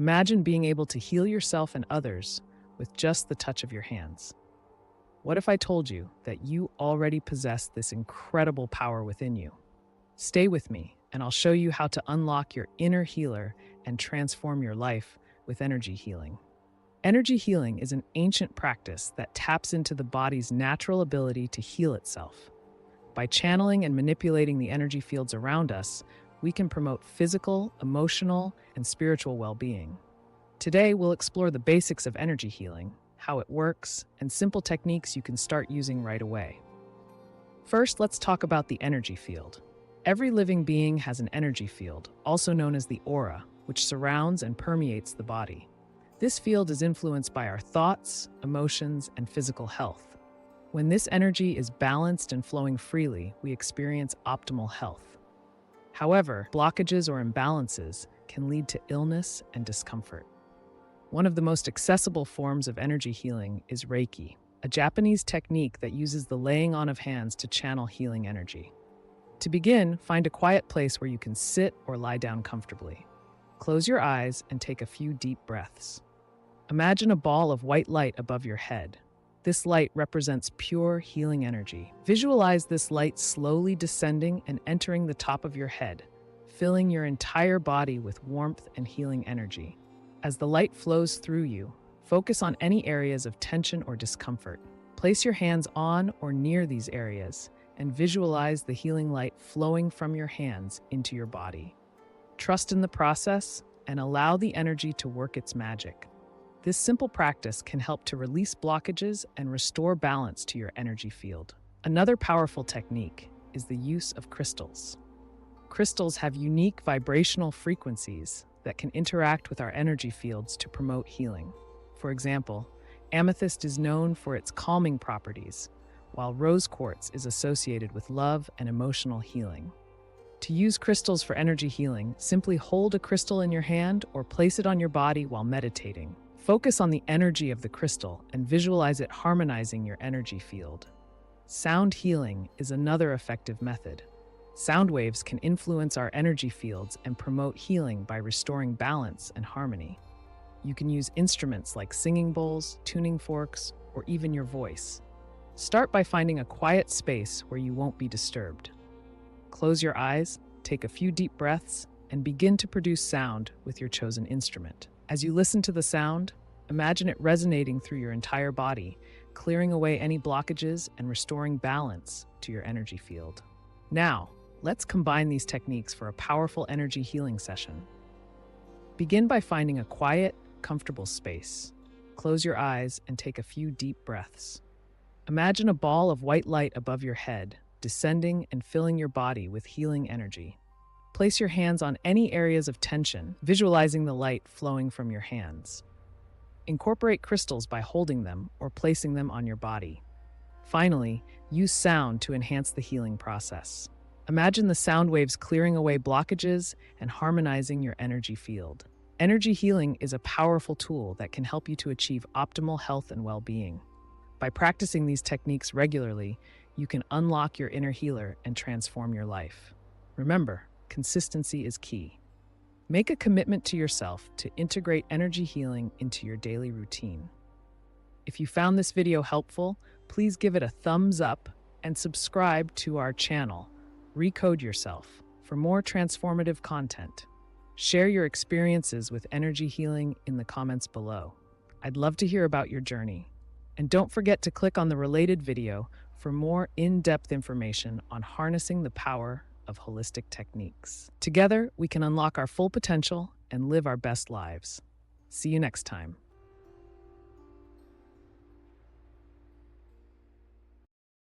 Imagine being able to heal yourself and others with just the touch of your hands. What if I told you that you already possess this incredible power within you? Stay with me, and I'll show you how to unlock your inner healer and transform your life with energy healing. Energy healing is an ancient practice that taps into the body's natural ability to heal itself. By channeling and manipulating the energy fields around us, we can promote physical, emotional, and spiritual well-being. Today, we'll explore the basics of energy healing, how it works, and simple techniques you can start using right away. First, let's talk about the energy field. Every living being has an energy field, also known as the aura, which surrounds and permeates the body. This field is influenced by our thoughts, emotions, and physical health. When this energy is balanced and flowing freely, we experience optimal health. However, blockages or imbalances can lead to illness and discomfort. One of the most accessible forms of energy healing is Reiki, a Japanese technique that uses the laying on of hands to channel healing energy. To begin, find a quiet place where you can sit or lie down comfortably. Close your eyes and take a few deep breaths. Imagine a ball of white light above your head. This light represents pure healing energy. Visualize this light slowly descending and entering the top of your head, filling your entire body with warmth and healing energy. As the light flows through you, focus on any areas of tension or discomfort. Place your hands on or near these areas and visualize the healing light flowing from your hands into your body. Trust in the process and allow the energy to work its magic. This simple practice can help to release blockages and restore balance to your energy field. Another powerful technique is the use of crystals. Crystals have unique vibrational frequencies that can interact with our energy fields to promote healing. For example, amethyst is known for its calming properties, while rose quartz is associated with love and emotional healing. To use crystals for energy healing, simply hold a crystal in your hand or place it on your body while meditating. Focus on the energy of the crystal and visualize it harmonizing your energy field. Sound healing is another effective method. Sound waves can influence our energy fields and promote healing by restoring balance and harmony. You can use instruments like singing bowls, tuning forks, or even your voice. Start by finding a quiet space where you won't be disturbed. Close your eyes, take a few deep breaths, and begin to produce sound with your chosen instrument. As you listen to the sound, imagine it resonating through your entire body, clearing away any blockages and restoring balance to your energy field. Now, let's combine these techniques for a powerful energy healing session. Begin by finding a quiet, comfortable space. Close your eyes and take a few deep breaths. Imagine a ball of white light above your head, descending and filling your body with healing energy. Place your hands on any areas of tension, visualizing the light flowing from your hands. Incorporate crystals by holding them or placing them on your body. Finally, use sound to enhance the healing process. Imagine the sound waves clearing away blockages and harmonizing your energy field. Energy healing is a powerful tool that can help you to achieve optimal health and well-being. By practicing these techniques regularly, you can unlock your inner healer and transform your life. Remember, consistency is key. Make a commitment to yourself to integrate energy healing into your daily routine. If you found this video helpful, please give it a thumbs up and subscribe to our channel, Recode Yourself, for more transformative content. Share your experiences with energy healing in the comments below. I'd love to hear about your journey. And don't forget to click on the related video for more in-depth information on harnessing the power of holistic techniques. Together, we can unlock our full potential and live our best lives. See you next time.